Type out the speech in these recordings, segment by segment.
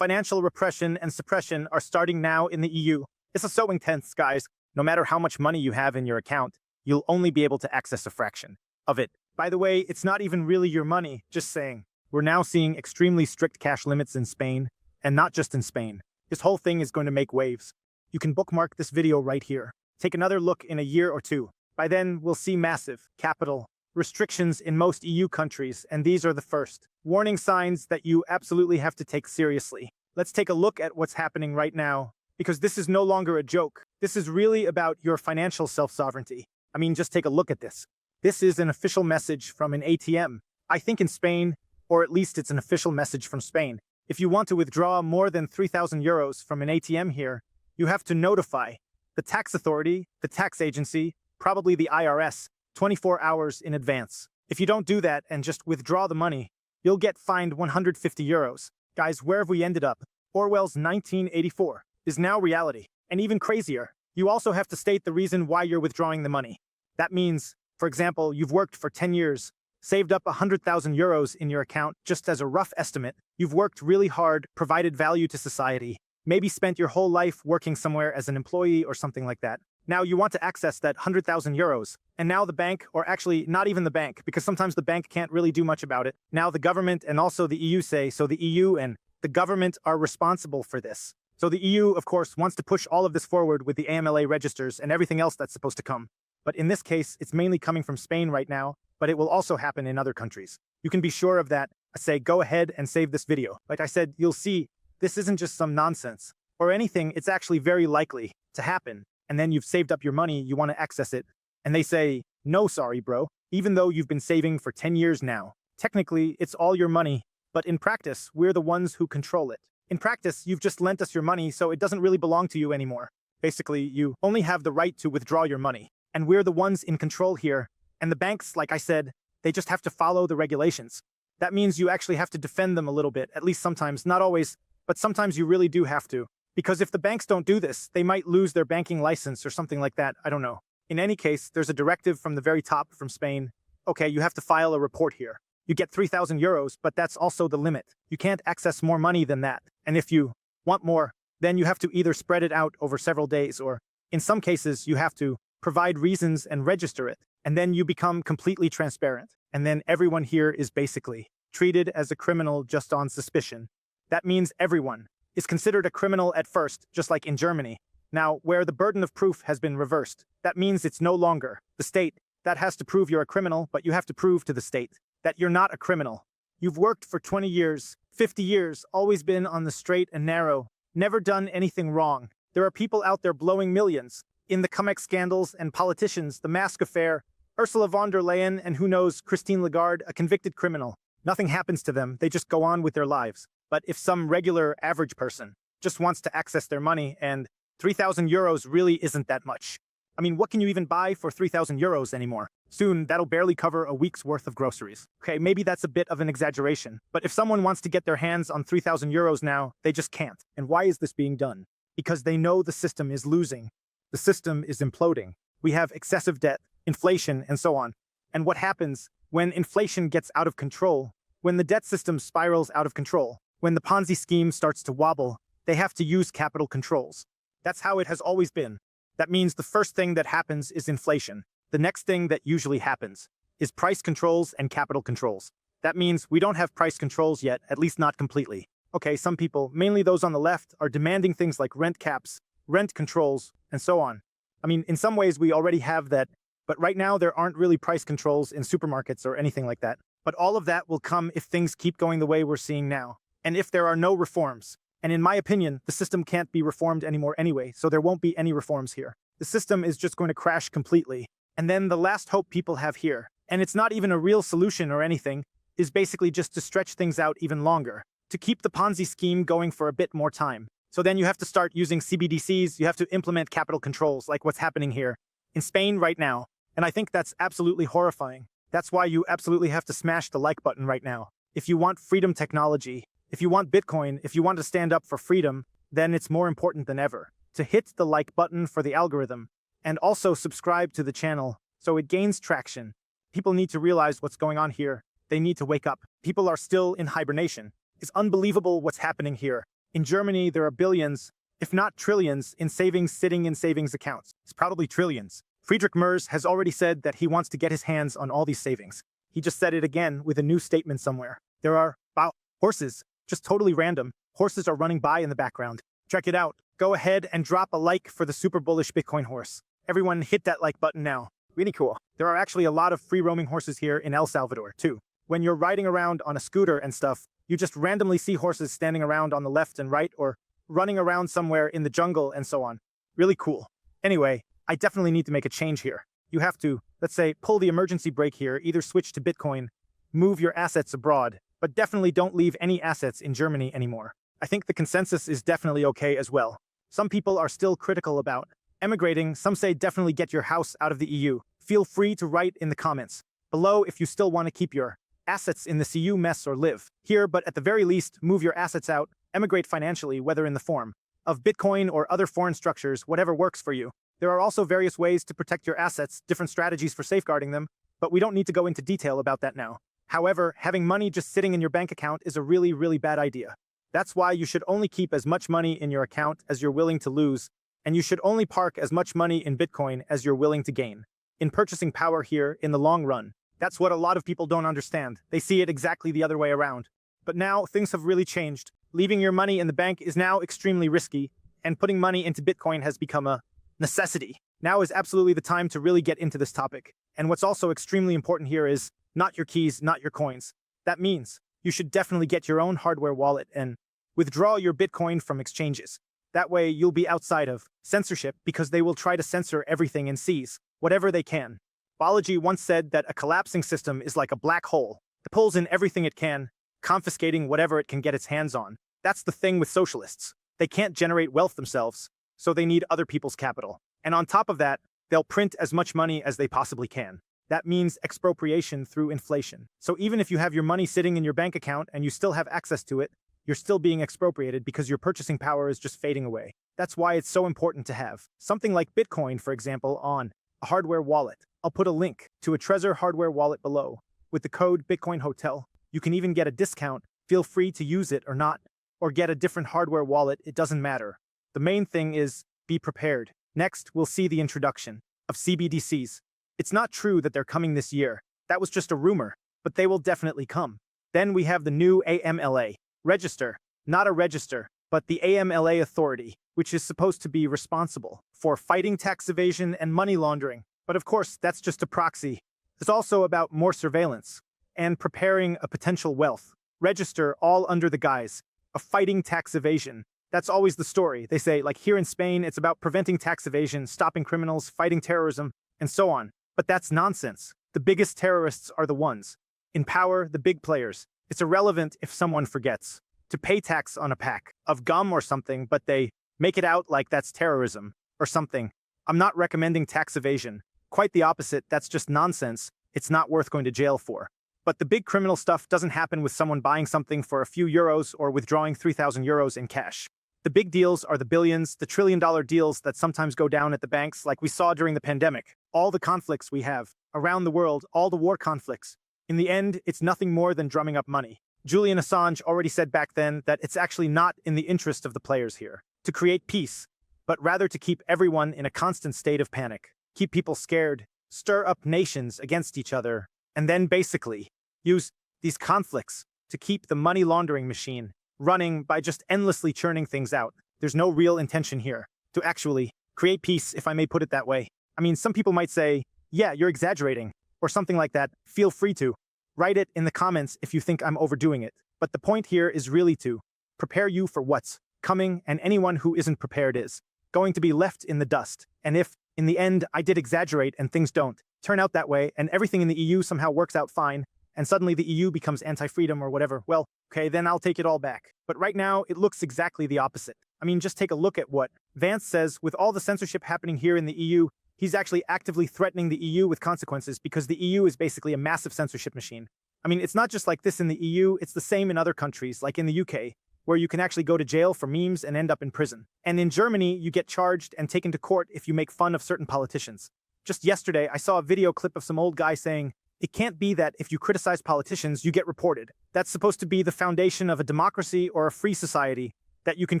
Financial repression and suppression are starting now in the EU. This is so intense, guys. No matter how much money you have in your account, you'll only be able to access a fraction of it. By the way, it's not even really your money, just saying. We're now seeing extremely strict cash limits in Spain, and not just in Spain. This whole thing is going to make waves. You can bookmark this video right here. Take another look in a year or two. By then, we'll see massive, capital, restrictions in most EU countries, and these are the first warning signs that you absolutely have to take seriously. Let's take a look at what's happening right now, because this is no longer a joke. This is really about your financial self-sovereignty. I mean, just take a look at this. This is an official message from an ATM. I think in Spain, or at least it's an official message from Spain. If you want to withdraw more than 3,000 euros from an ATM here, you have to notify the tax authority, the tax agency, probably the IRS, 24 hours in advance. If you don't do that and just withdraw the money, you'll get fined 150 euros. Guys, where have we ended up? Orwell's 1984 is now reality. And even crazier, you also have to state the reason why you're withdrawing the money. That means, for example, you've worked for 10 years, saved up 100,000 euros in your account just as a rough estimate. You've worked really hard, provided value to society, maybe spent your whole life working somewhere as an employee or something like that. Now you want to access that 100,000 euros. And now the bank, or actually not even the bank, because sometimes the bank can't really do much about it. Now the government and also the EU say, so the EU and the government are responsible for this. So the EU, of course, wants to push all of this forward with the AMLA registers and everything else that's supposed to come. But in this case, it's mainly coming from Spain right now, but it will also happen in other countries. You can be sure of that. I say go ahead and save this video. Like I said, you'll see this isn't just some nonsense or anything. It's actually very likely to happen. And then you've saved up your money, you want to access it. And they say, no, sorry, bro. Even though you've been saving for 10 years now. Technically, it's all your money. But in practice, we're the ones who control it. In practice, you've just lent us your money, so it doesn't really belong to you anymore. Basically, you only have the right to withdraw your money. And we're the ones in control here. And the banks, like I said, they just have to follow the regulations. That means you actually have to defend them a little bit, at least sometimes, not always, but sometimes you really do have to. Because if the banks don't do this, they might lose their banking license or something like that, I don't know. In any case, there's a directive from the very top from Spain. Okay, you have to file a report here. You get 3,000 euros, but that's also the limit. You can't access more money than that. And if you want more, then you have to either spread it out over several days, or in some cases, you have to provide reasons and register it. And then you become completely transparent. And then everyone here is basically treated as a criminal just on suspicion. That means everyone is considered a criminal at first, just like in Germany. Now, where the burden of proof has been reversed, that means it's no longer the state that has to prove you're a criminal, but you have to prove to the state that you're not a criminal. You've worked for 20 years, 50 years, always been on the straight and narrow, never done anything wrong. There are people out there blowing millions. In the Cum-Ex scandals and politicians, the mask affair, Ursula von der Leyen, and who knows, Christine Lagarde, a convicted criminal. Nothing happens to them, they just go on with their lives. But if some regular average person just wants to access their money, and 3,000 euros really isn't that much. I mean, what can you even buy for 3,000 euros anymore? Soon, that'll barely cover a week's worth of groceries. Okay, maybe that's a bit of an exaggeration, but if someone wants to get their hands on 3,000 euros now, they just can't. And why is this being done? Because they know the system is losing. The system is imploding. We have excessive debt, inflation, and so on. And what happens when inflation gets out of control, when the debt system spirals out of control, when the Ponzi scheme starts to wobble, they have to use capital controls. That's how it has always been. That means the first thing that happens is inflation. The next thing that usually happens is price controls and capital controls. That means we don't have price controls yet, at least not completely. Okay, some people, mainly those on the left, are demanding things like rent caps, rent controls, and so on. I mean, in some ways we already have that, but right now there aren't really price controls in supermarkets or anything like that. But all of that will come if things keep going the way we're seeing now, and if there are no reforms. And in my opinion, the system can't be reformed anymore anyway, so there won't be any reforms here. The system is just going to crash completely. And then the last hope people have here, and it's not even a real solution or anything, is basically just to stretch things out even longer, to keep the Ponzi scheme going for a bit more time. So then you have to start using CBDCs, you have to implement capital controls like what's happening here in Spain right now. And I think that's absolutely horrifying. That's why you absolutely have to smash the like button right now. If you want freedom technology, if you want Bitcoin, if you want to stand up for freedom, then it's more important than ever to hit the like button for the algorithm and also subscribe to the channel so it gains traction. People need to realize what's going on here. They need to wake up. People are still in hibernation. It's unbelievable what's happening here. In Germany, there are billions, if not trillions, in savings sitting in savings accounts. It's probably trillions. Friedrich Merz has already said that he wants to get his hands on all these savings. He just said it again with a new statement somewhere. There are, wow, horses. Just totally random. Horses are running by in the background. Check it out. Go ahead and drop a like for the super bullish Bitcoin horse. Everyone hit that like button now. Really cool. There are actually a lot of free roaming horses here in El Salvador, too. When you're riding around on a scooter and stuff, you just randomly see horses standing around on the left and right or running around somewhere in the jungle and so on. Really cool. Anyway, I definitely need to make a change here. You have to, let's say, pull the emergency brake here, either switch to Bitcoin, move your assets abroad, but definitely don't leave any assets in Germany anymore. I think the consensus is definitely okay as well. Some people are still critical about emigrating. Some say definitely get your house out of the EU. Feel free to write in the comments below if you still want to keep your assets in the CU mess or live here, but at the very least, move your assets out, emigrate financially, whether in the form of Bitcoin or other foreign structures, whatever works for you. There are also various ways to protect your assets, different strategies for safeguarding them, but we don't need to go into detail about that now. However, having money just sitting in your bank account is a really, really bad idea. That's why you should only keep as much money in your account as you're willing to lose, and you should only park as much money in Bitcoin as you're willing to gain. In purchasing power here in the long run. That's what a lot of people don't understand. They see it exactly the other way around. But now things have really changed. Leaving your money in the bank is now extremely risky, and putting money into Bitcoin has become a necessity. Now is absolutely the time to really get into this topic. And what's also extremely important here is not your keys, not your coins. That means you should definitely get your own hardware wallet and withdraw your Bitcoin from exchanges. That way you'll be outside of censorship because they will try to censor everything and seize whatever they can. Balaji once said that a collapsing system is like a black hole. It pulls in everything it can, confiscating whatever it can get its hands on. That's the thing with socialists. They can't generate wealth themselves, so they need other people's capital. And on top of that, they'll print as much money as they possibly can. That means expropriation through inflation. So even if you have your money sitting in your bank account and you still have access to it, you're still being expropriated because your purchasing power is just fading away. That's why it's so important to have something like Bitcoin, for example, on a hardware wallet. I'll put a link to a TREZOR hardware wallet below. With the code Bitcoin Hotel, you can even get a discount. Feel free to use it or not, or get a different hardware wallet, it doesn't matter. The main thing is be prepared. Next, we'll see the introduction of CBDCs. It's not true that they're coming this year. That was just a rumor, but they will definitely come. Then we have the new AMLA. Register, not a register, but the AMLA authority, which is supposed to be responsible for fighting tax evasion and money laundering. But of course, that's just a proxy. It's also about more surveillance and preparing a potential wealth. Register all under the guise of fighting tax evasion. That's always the story. They say, like here in Spain, it's about preventing tax evasion, stopping criminals, fighting terrorism, and so on. But that's nonsense. The biggest terrorists are the ones in power, the big players. It's irrelevant if someone forgets to pay tax on a pack of gum or something, but they make it out like that's terrorism or something. I'm not recommending tax evasion. Quite the opposite, that's just nonsense. It's not worth going to jail for. But the big criminal stuff doesn't happen with someone buying something for a few euros or withdrawing 3,000 euros in cash. The big deals are the billions, the trillion-dollar deals that sometimes go down at the banks like we saw during the pandemic. All the conflicts we have around the world, all the war conflicts. In the end, it's nothing more than drumming up money. Julian Assange already said back then that it's actually not in the interest of the players here to create peace, but rather to keep everyone in a constant state of panic, keep people scared, stir up nations against each other, and then basically use these conflicts to keep the money laundering machine running by just endlessly churning things out. There's no real intention here to actually create peace, if I may put it that way. I mean, some people might say, yeah, you're exaggerating, or something like that. Feel free to write it in the comments if you think I'm overdoing it. But the point here is really to prepare you for what's coming, and anyone who isn't prepared is going to be left in the dust. And if, in the end, I did exaggerate and things don't turn out that way, and everything in the EU somehow works out fine, and suddenly the EU becomes anti-freedom or whatever, well, okay, then I'll take it all back. But right now, it looks exactly the opposite. I mean, just take a look at what Vance says. With all the censorship happening here in the EU, he's actually actively threatening the EU with consequences because the EU is basically a massive censorship machine. I mean, it's not just like this in the EU, it's the same in other countries, like in the UK, where you can actually go to jail for memes and end up in prison. And in Germany, you get charged and taken to court if you make fun of certain politicians. Just yesterday, I saw a video clip of some old guy saying, it can't be that if you criticize politicians, you get reported. That's supposed to be the foundation of a democracy or a free society. that you can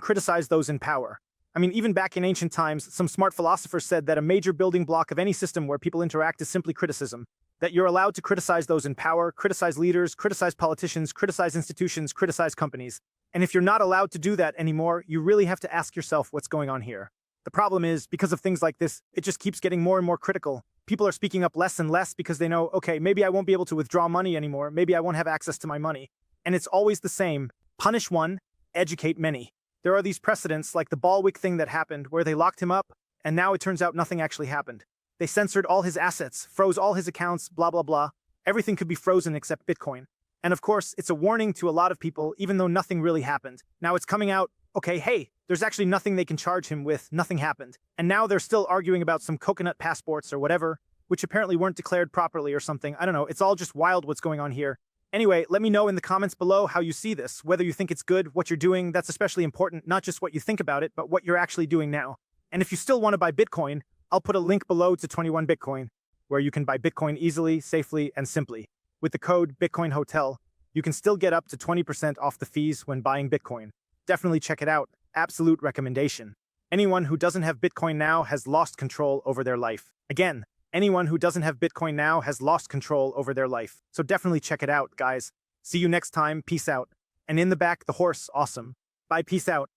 criticize those in power. I mean, even back in ancient times, some smart philosophers said that a major building block of any system where people interact is simply criticism. That you're allowed to criticize those in power, criticize leaders, criticize politicians, criticize institutions, criticize companies. And if you're not allowed to do that anymore, you really have to ask yourself what's going on here. The problem is, because of things like this, it just keeps getting more and more critical. People are speaking up less and less because they know, okay, maybe I won't be able to withdraw money anymore, maybe I won't have access to my money. And it's always the same. Punish one, educate many. There are these precedents like the Balwick thing that happened where they locked him up, and now it turns out nothing actually happened. They censored all his assets, froze all his accounts, blah, blah, blah. Everything could be frozen except Bitcoin. And of course, it's a warning to a lot of people, even though nothing really happened. Now it's coming out, okay, hey, there's actually nothing they can charge him with, nothing happened. And now they're still arguing about some coconut passports or whatever, which apparently weren't declared properly or something. I don't know, it's all just wild what's going on here. Anyway, let me know in the comments below how you see this, whether you think it's good, what you're doing. That's especially important, not just what you think about it, but what you're actually doing now. And if you still want to buy Bitcoin, I'll put a link below to 21 Bitcoin, where you can buy Bitcoin easily, safely, and simply. With the code BitcoinHotel, you can still get up to 20% off the fees when buying Bitcoin. Definitely check it out. Absolute recommendation. Anyone who doesn't have Bitcoin now has lost control over their life. Again, anyone who doesn't have Bitcoin now has lost control over their life. So definitely check it out, guys. See you next time. Peace out. And in the back, the horse. Awesome. Bye. Peace out.